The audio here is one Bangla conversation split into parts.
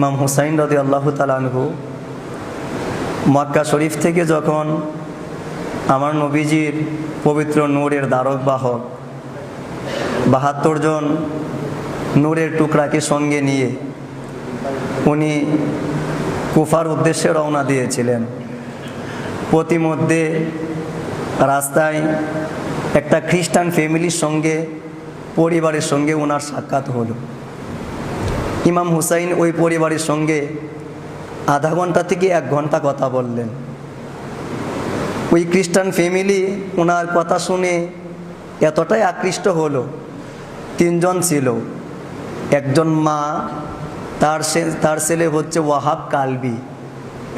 ইমাম হুসাইন রাদিয়াল্লাহু তাআলা আনহু মক্কা শরীফ থেকে যখন আমার নবীজির পবিত্র নূরের ধারক বাহক ৭২ জন নূরের টুকরাকে সঙ্গে নিয়ে উনি কুফার উদ্দেশ্যে রওনা দিয়েছিলেন। প্রতিমধ্যে রাস্তায় একটা খ্রিস্টান ফ্যামিলির সঙ্গে পরিবারের সঙ্গে ওনার সাক্ষাৎ হলো। ইমাম হুসাইন ওই পরিবারের সঙ্গে আধা ঘন্টা থেকে 1 ঘন্টা কথা বললেন। ওই খ্রিস্টান ফ্যামিলি ওনার কথা শুনে এতটাই আকৃষ্ট হলো। 3 জন ছিল, একজন মা, তার ছেলে হচ্ছে ওয়াহাব কালবি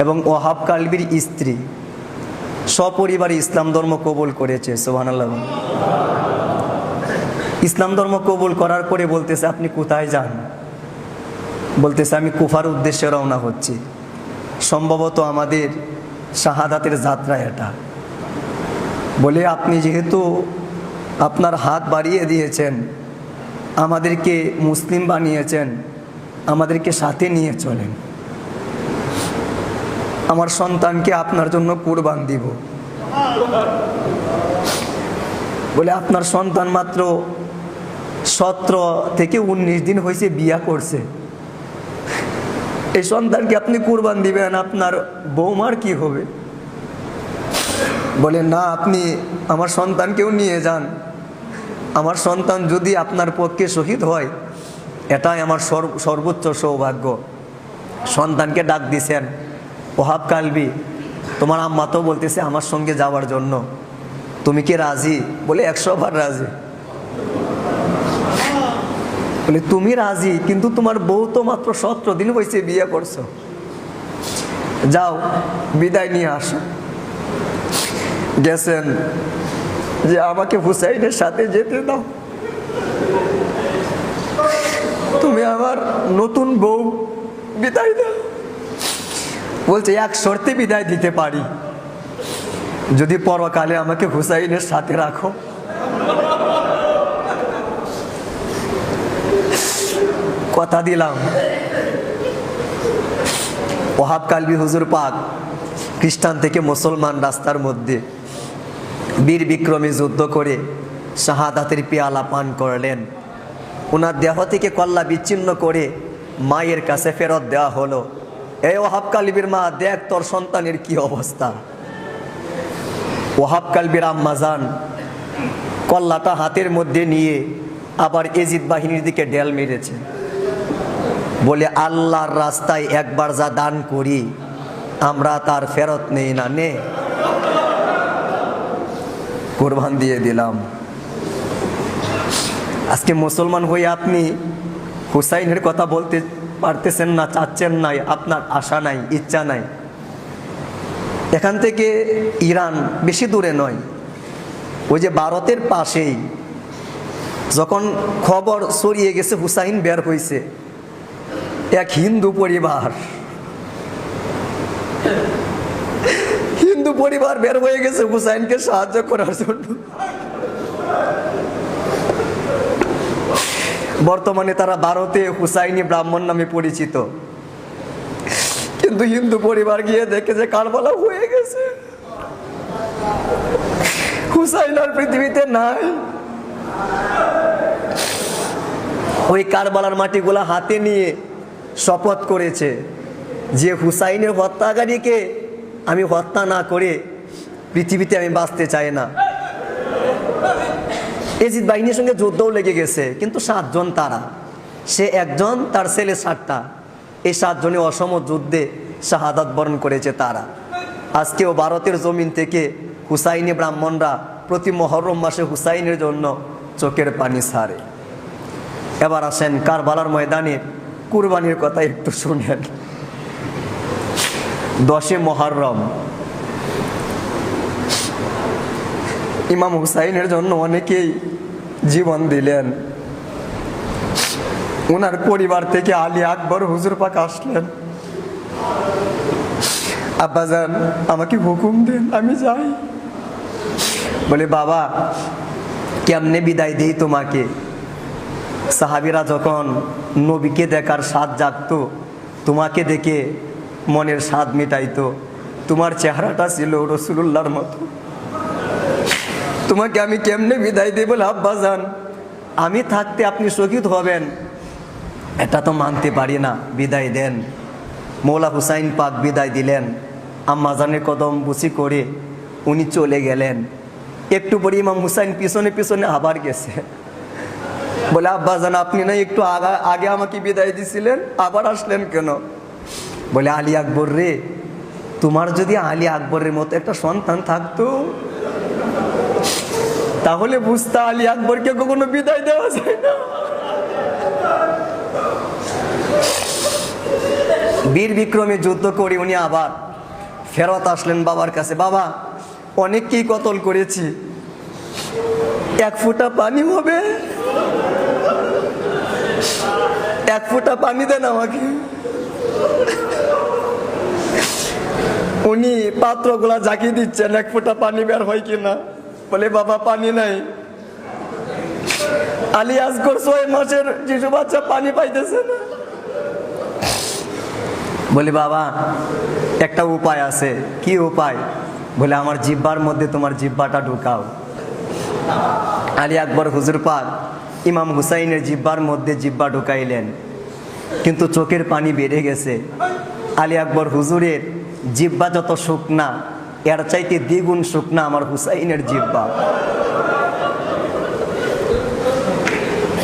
এবং ওয়াহাব কালবির স্ত্রী সপরিবারে ইসলাম ধর্ম কবুল করেছে। সুবহানাল্লাহ। ইসলাম ধর্ম কবুল করার পরে বলতেছে, আপনি কোথায় যান? বলতেছে, আমি কুফার উদ্দেশ্যে রওনা হচ্ছি, সম্ভবত আমাদের শাহাদাতের যাত্রা এটা। বলে, আপনি যেহেতু আপনার হাত বাড়িয়ে দিয়েছেন, আমাদেরকে মুসলিম বানিয়েছেন, আমাদেরকে সাথে নিয়ে চলেন, আমার সন্তানকে আপনার জন্য কুরবান দিব। বলে, আপনার সন্তান মাত্র 17 থেকে 19 দিন হয়েছে, বিয়া করছে, এই সন্তানকে আপনি কুরবান দিবেন, আপনার বৌমার কি হবে? বলে, না, আপনি আমার সন্তানকেও নিয়ে যান, আমার সন্তান যদি আপনার পক্ষে শহীদ হয় এটাই আমার সর্বোচ্চ সৌভাগ্য। সন্তানকে ডাক দিছেন, ওয়াহাব কালবি, তোমার আম্মা তো বলতেছে আমার সঙ্গে যাওয়ার জন্য, তুমি কি রাজি? বলে, 100 বার রাজি। বলে, তুমি রাজি, কিন্তু তোমার বউ তো মাত্র 17 দিন হয়েছে বিয়ে করছো, যাও বিদায় নিয়ে আসো। গেছেন যে আমাকে হুসাইনের সাথে যেতে দাও, তুমি আমার নতুন বউ, বিদায় দাও। বলছে, 1 শর্তে বিদায় দিতে পারি, যদি পরকালে আমাকে হুসাইনের সাথে রাখো। কথা দিলাম। ওয়াহাব কালবি হুজুর পাক খ্রিস্টান থেকে মুসলমান রাস্তার মধ্যে বীর বিক্রমী যুদ্ধ করে শাহাদাতের পেয়ালা পান করলেন। ওনার দেহ থেকে কল্লা বিচ্ছিন্ন করে মায়ের কাছে ফেরত দেওয়া হলো। এই ওয়াহাব কালবির মা, দেখ তোর সন্তানের কি অবস্থা। ওয়াহাব কালবির আম্মা যান কল্লাটা হাতের মধ্যে নিয়ে আবার এজিদ বাহিনীর দিকে ডেল মেরেছে। বলে, আল্লাহর রাস্তায় একবার যা দান করি আমরা তার ফেরত নেই না, নে, কুরবান দিয়ে দিলাম। আজকে মুসলমান হয়ে আপনি হুসাইনের কথা বলতে পারতেছেন না, চাচ্ছেন নাই, আপনার আশা নাই, ইচ্ছা নাই। এখান থেকে ইরান বেশি দূরে নয়, ওই যে ভারতের পাশেই যখন খবর ছড়িয়ে গেছে হুসাইন বের হয়েছে, এক হিন্দু পরিবার বের হয়ে গেছে হুসাইনকে সাহায্য করার জন্য। বর্তমানে তারা ভারতে হুসাইনি ব্রাহ্মণ নামে পরিচিত, কিন্তু হিন্দু পরিবার গিয়ে দেখে যে কারবালা হয়ে গেছে, হুসাইন আর পৃথিবীতে নাই। ওই কারবালার মাটিগুলা হাতে নিয়ে শপথ করেছে যে হুসাইনের হত্যাকারীকে আমি হত্যা না করে পৃথিবীতে আমি বাঁচতে চাই না। এজিদ বাহিনীর সঙ্গে যুদ্ধও লেগে গেছে, কিন্তু 7 জন তারা, সে একজন, তার ছেলে 7টা, এই 7 জনে অসম যুদ্ধে শাহাদাত বরণ করেছে তারা। আজকেও ভারতের জমিন থেকে হুসাইনি ব্রাহ্মণরা প্রতি মহরম মাসে হুসাইনের জন্য চোখের পানি ছাড়ে। এবার আসেন কারবালার ময়দানে কুরবানির কথা একটু শুনেন। 10 মুহররম ইমাম হুসাইনের জন্য অনেকেই জীবন দিলেন। ওনার পরিবার থেকে আলী আকবর হুজুর পাক আসলেন, আব্বাজান আমাকে হুকুম দেন, আমি যাই। বলে, বাবা কেমনে বিদায় দেই তোমাকে? সাহাবীরা যখন নবীকে দেখার স্বাদ জাগতো তোমাকে দেখে মনের স্বাদ মিটাইতো, তোমার চেহারাটা ছিল রাসূলুল্লাহর মতো, তোমাকে আমি কেমনে বিদায় দেব? বলে আব্বাজান, আমি থাকতে আপনি শহীদ হবেন এটা তো মানতে পারি না, বিদায় দেন। মৌলা হুসাইন পাক বিদায় দিলেন, আম্মাজানের কদম বুসি করে উনি চলে গেলেন। একটু পরে ইমাম হুসাইন পিছনে পিছনে আবার গেছে, বলে আব্বাজান আপনি না একটু আগে আমাকে বিদায় দিছিলেন, আবার আসলেন কেন? বলে আলী আকবর রে, তোমার যদি আলী আকবরের মতো একটা সন্তান থাকতো তাহলে বুঝতা আলী আকবরকে কখনো বিদায় দেওয়া যায় না। বীর বিক্রমে যুদ্ধ করে উনি আবার ফেরত আসলেন বাবার কাছে। বাবা, অনেককেই কতল করেছি, এক ফোঁটা পানি হবে, এক ফোঁটা পানি দেন আমাকে। উনি পাত্রগুলা জাগিয়ে দিচ্ছেন, এক ফোঁটা পানি বের হয় কিনা। বলে বাবা পানি নাই। আলী আসগর 6 মাসের শিশু বাচ্চা পানি পাইতেছে না। বলে বাবা একটা উপায় আছে। কি উপায়? বলে আমার জিহ্বার মধ্যে তোমার জিহ্বাটা ঢুকাও। আলী আকবর হুজুর পাক ইমাম হুসাইনের জিহ্বার মধ্যে জিহ্বা ঢুকাইলেন, কিন্তু চোখের পানি বেড়ে গেছে। আলী আকবর হুজুরের জিহ্বা যত শুকনা, এর চাইতে দ্বিগুণ শুকনা আমার হুসাইনের জিহ্বা।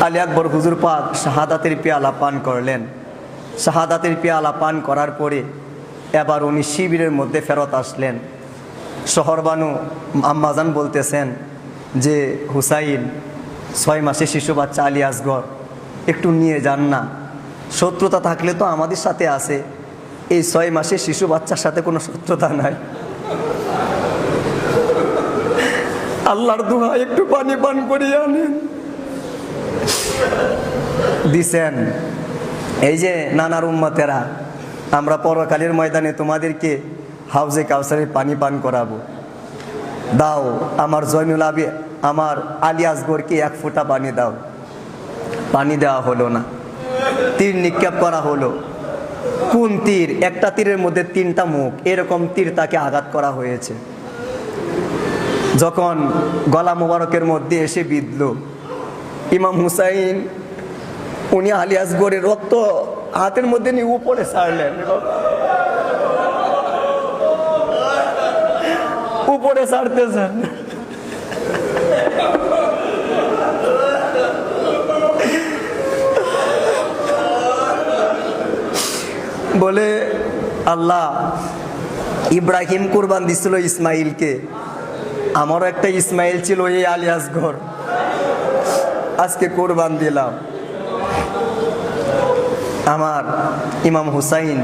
আলী আকবর হুজুর পাক শাহাদাতের পেয়ালা পান করলেন। শাহাদাতের পেয়ালা পান করার পরে এবার উনি শিবিরের মধ্যে ফেরত আসলেন। শহরবানু আম্মাজান বলতেছেন যে হুসাইন 6 মাসে শিশু বাচ্চা আলী আসগর একটু নিয়ে যান না, শত্রুতা থাকলে তো আমাদের সাথে আছে, এই 6 মাসে শিশু বাচ্চার সাথে কোনো শত্রুতা নাই। আল্লাহর দোয়া একটু পানি পান করিয়ে আনেন। দিছেন। এই যে নানার উম্মতেরা, আমরা পরকালের ময়দানে তোমাদেরকে হাউজে কাউসারের পানি পান করাবো, দাও আমার জয়নুল আবি আমার আলী আসগরকে 1 ফোঁটা পানি দাও। পানি দেওয়া হলো না। তীর নিক্ষেপ করা হলো। কোন তীর? একটা তীরের মধ্যে 3টা মুখ, এরকম তীর তাকে আঘাত করা হয়েছে। যখন গলা মোবারকের মধ্যে এসে বিঁধল, ইমাম হুসাইন উনি আলী আসগরের রক্ত হাতের মধ্যে নিয়ে উপরে ছাড়লেন, উপরে ছাড়তেছেন। বলে আল্লাহ, ইব্রাহিম কুরবান দিছিল ইসমাইলকে, আমারও একটা ইসমাইল ছিল এই আলী আসগর, আজকে কোরবান দিলাম। আমার ইমাম হুসাইন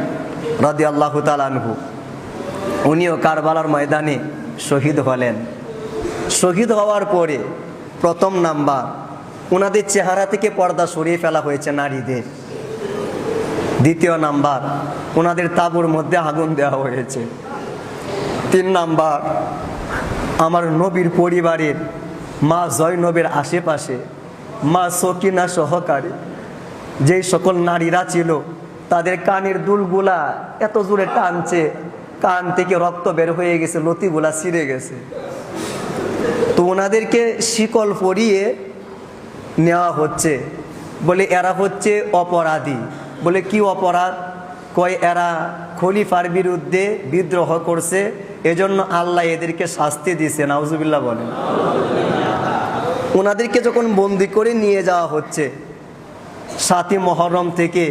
রাদিয়াল্লাহু তাআলা আনহু উনিও কারবালার ময়দানে শহীদ হলেন। শহীদ হওয়ার পরে প্রথম নাম্বার ওনাদের চেহারা থেকে পর্দা সরিয়ে ফেলা হয়েছে নারীদের। দ্বিতীয় নাম্বার ওনাদের তাঁবুর মধ্যে আগুন দেওয়া হয়েছে। 3 নাম্বার আমার নবীর পরিবারের মা জয়নবের আশেপাশে মা সকিনা সহকারে যেই সকল নারীরা ছিল, তাদের কানের দুলগুলা এত জোরে টানছে, কান থেকে রক্ত বের হয়ে গেছে, লতিগুলা ছিঁড়ে গেছে। তো ওনাদেরকে শিকল পরিয়ে নেওয়া হচ্ছে। বলে এরা হচ্ছে অপরাধী। বলে কি অপরাধ? কয় এরা খলিফার বিরুদ্ধে বিদ্রোহ করছে, এজন্য আল্লাহ এদেরকে শাস্তি দিয়েছে। নাউজুবিল্লাহ বলেন। ওনাদেরকে যখন বন্দি করে নিয়ে যাওয়া হচ্ছে, 7ই মহরম থেকে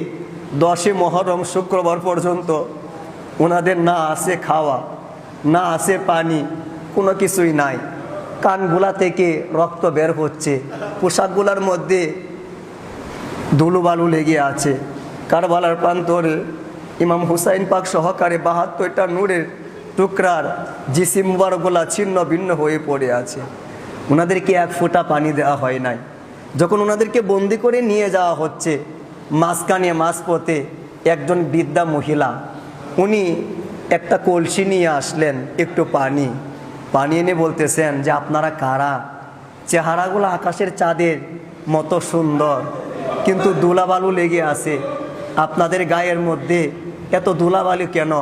10ই মহরম শুক্রবার পর্যন্ত ওনাদের না আছে খাওয়া, না আছে পানি, কোনো কিছুই নাই। কানগুলা থেকে রক্ত বের হচ্ছে, পোশাকগুলার মধ্যে ধুলোবালু লেগে আছে। কারবালার প্রান্তরে ইমাম হুসাইন পাক সহকারে 72টা নূরের টুকরার জিসিম মুবারকগুলা ছিন্ন ভিন্ন হয়ে পড়ে আছে। ওনাদেরকে 1 ফোঁটা পানি দেওয়া হয় নাই। যখন ওনাদেরকে বন্দি করে নিয়ে যাওয়া হচ্ছে, মাঝখানে মাঝপথে একজন বৃদ্ধা মহিলা, উনি একটা কলসি নিয়ে আসলেন, একটু পানি এনে বলতেছেন যে আপনারা কারা? চেহারাগুলো আকাশের চাঁদের মতো সুন্দর, কিন্তু ধুলাবালু লেগে আছে, আপনাদের গায়ের মধ্যে এত ধুলাবালি কেন?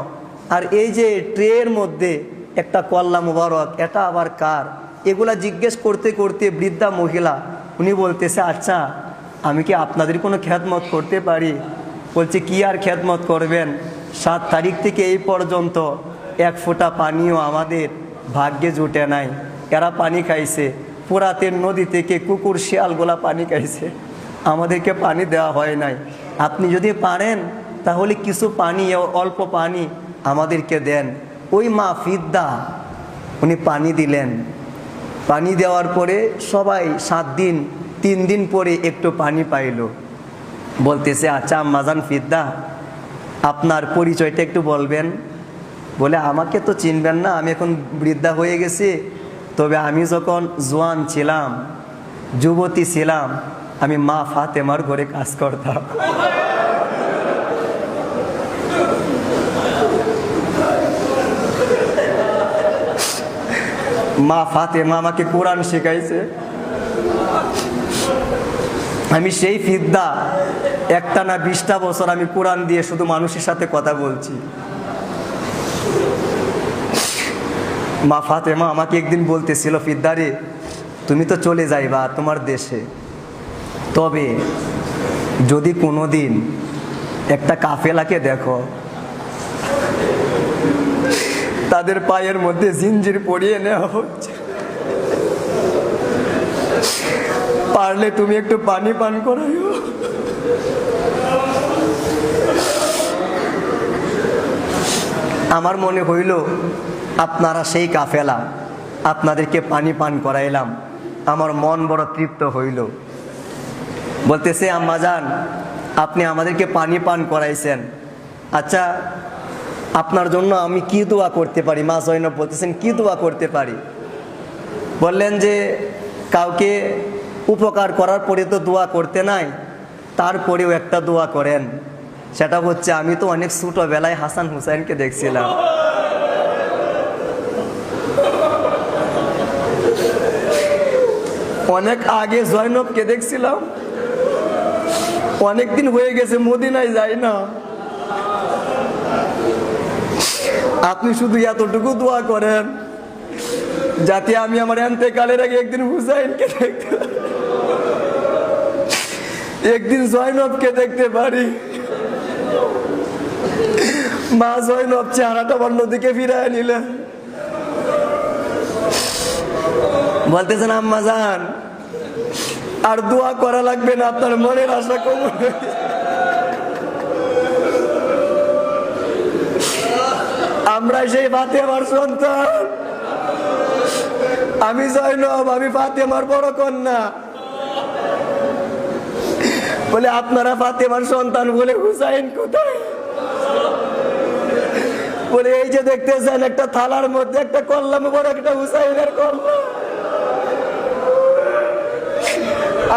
আর এই যে ট্রের মধ্যে একটা কল্লা মুবারক, এটা আবার কার? এগুলা জিজ্ঞেস করতে করতে বৃদ্ধা মহিলা উনি বলতেছে, আচ্ছা আমি কি আপনাদের কোনো খেদমত করতে পারি? বলছে, কি আর খেদমত করবেন, 7 তারিখ থেকে এই পর্যন্ত এক ফোঁটা পানিও আমাদের ভাগ্যে জুটে নাই। এরা পানি খাইছে, পুরাতের নদী থেকে কুকুর শিয়ালগুলা পানি খাইছে, আমাদেরকে পানি দেওয়া হয় নাই। আপনি যদি পারেন তাহলে কিছু পানি, অল্প পানি আমাদেরকে দেন। ওই মা ফিদ্দা উনি পানি দিলেন। পানি দেওয়ার পরে সবাই 7 দিন 3 দিন পরে একটু পানি পাইল। বলতেছে, আচ্ছা আম্মাজান ফিদ্দা, আপনার পরিচয়টা একটু বলবেন? বলে, আমাকে তো চিনবেন না, আমি এখন বৃদ্ধা হয়ে গেছি, তবে আমি যখন জোয়ান ছিলাম, যুবতী ছিলাম, আমি মা ফাতেমার ঘরে কাজ করতাম। মা ফাতেমা আমাকে কোরআন শেখাইছে। আমি সেই ফিদ্দা, একটা না 20টা বছর আমি কোরআন দিয়ে শুধু মানুষের সাথে কথা বলছি। মা ফাতেমা আমাকে একদিন বলতেছিল, ফিদ্দারে তুমি তো চলে যাইবা তোমার দেশে, তবে যদি কোনোদিন একটা কাফেলাকে দেখো তাদের পায়ের মধ্যে জিঞ্জির পরিয়ে নেওয়া হচ্ছে, পারলে তুমি একটু পানি পান করাইও। আমার মনে হইল আপনারা সেই কাফেলা, আপনাদেরকে পানি পান করাইলাম, আমার মন বড় তৃপ্ত হইল। বলতেছে, আম্মাজান আপনি আমাদেরকে পানি পান করাইছেন, আচ্ছা আপনার জন্য আমি কি দোয়া করতে পারি? মা জয়নব বলতেছেন, কি দোয়া করতে পারি? বললেন যে কাউকে উপকার করার পরে তো দোয়া করতে নাই, তারপরেও একটা দোয়া করেন, সেটা হচ্ছে আমি তো অনেক ছোটবেলায় হাসান হুসাইনকে দেখছিলাম, অনেক আগে জয়নবকে দেখছিলাম, অনেকদিন হয়ে গেছে মদিনায় যাই না, আপনি শুধু এতটুকু দোয়া করেন যাতে আমি আমার এন্তেকালের আগে একদিন হুসাইনকে দেখতে, একদিন জয়নবকে দেখতে পারি। মা জয়নব চেহারাটা অন্যদিকে ফিরায় নিলেন। বলতেছেন, আম্মা জান আর দোয়া করা লাগবে না, আপনার মনের আশা কবুল হয়েছে। আমরা সেই ফাতেমার সন্তান, আমি জয়নব, আমি ফাতেমার বড় কন্যা। বলে, আপনারা ফাতেমার সন্তান বলে হুসাইন কোথায়? বলে, এই যে দেখতেছেন একটা থালার মধ্যে একটা কল্লা বড়, একটা হুসাইনের কল্লা।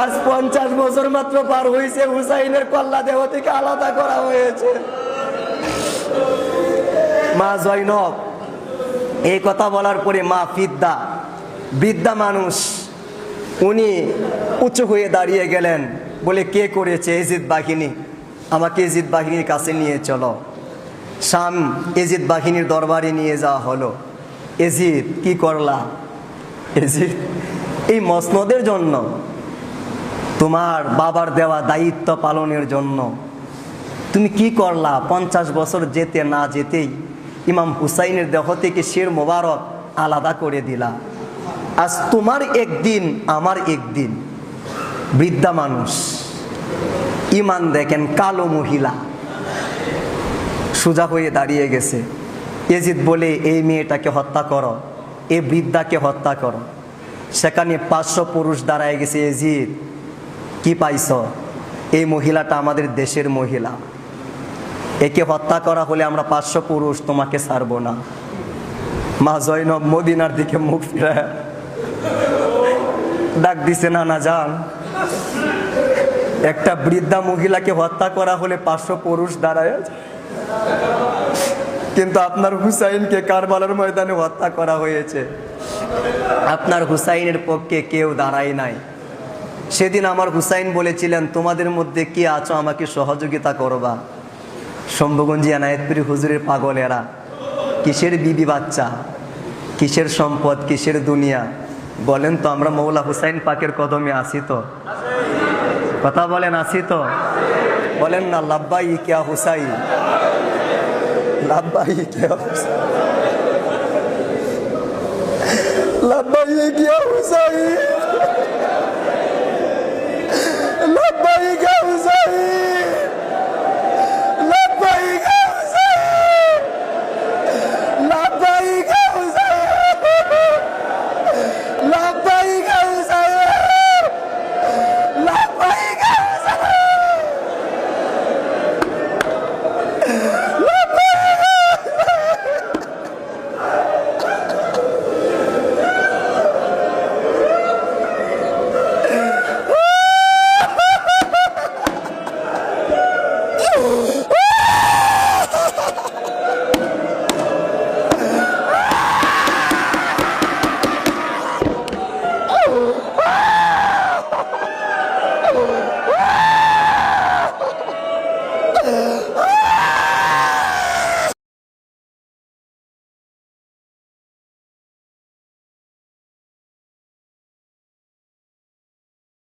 আজ 50 বছর মাত্র পার হয়েছে, হুসাইনের কল্লা দেহ থেকে আলাদা করা হয়েছে। মা জয়নব এই কথা বলার পরে মা ফিদ্দা, বৃদ্ধা মানুষ, উনি উঁচু হয়ে দাঁড়িয়ে গেলেন। বলে, কে করেছে? এজিদ বাহিনী, আমাকে এজিদ বাহিনীর কাছে নিয়ে চলো। শাম এজিদ বাহিনীর দরবারে নিয়ে যাওয়া হলো। এজিদ, কি করলা? এজিদ, এই মসনদের জন্য, তোমার বাবার দেওয়া দায়িত্ব পালনের জন্য তুমি কি করলা? 50 বছর যেতে না যেতেই ইমাম হুসাইনের দেহ থেকে শির মোবারক আলাদা করে দিলা। আজ তোমার একদিন, আমার একদিন। বৃদ্ধা মানুষ, ইমান দেখেন, কালো মহিলা সোজা হয়ে দাঁড়িয়ে গেছে। এজিদ বলে, এই মেয়েটাকে হত্যা করো, এই বৃদ্ধাকে হত্যা করো। সেখানে 500 পুরুষ দাঁড়ায় গেছে। এজিদ, কি পাইছ? এই মহিলাটা আমাদের দেশের মহিলা, একে হত্যা করা হলে আমরা 500 পুরুষ তোমাকে ছাড়বো না। মা জয়নব মদিনার দিকে মুখ ফিরায় ডাক দিছে, নানা যান, একটা বৃদ্ধা মহিলাকে হত্যা করা হলে 500 পুরুষ দাঁড়ায়, কিন্তু আপনার হুসাইনকে কারবালার ময়দানে হত্যা করা হয়েছে, আপনার হুসাইনের পক্ষে কেউ দাঁড়ায় নাই। সেদিন আমার হুসাইন বলেছিলেন, তোমাদের মধ্যে কে আছো আমাকে সহযোগিতা করবা। শম্ভুগঞ্জি এনায়েতপুরি হুজুরের পাগলেরা, কিসের বিবি বাচ্চা, কিসের সম্পদ, কিসের দুনিয়া, বলেন তো আমরা মৌলা হুসাইন পাকের কদমে আসি তো? কথা বলেন, আসি তো? বলেন না লাব্বাই কিয়া হুসাইন, লাব্বাই কিয়া হুসাইন, লাব্বাই কিয়া হুসাইন।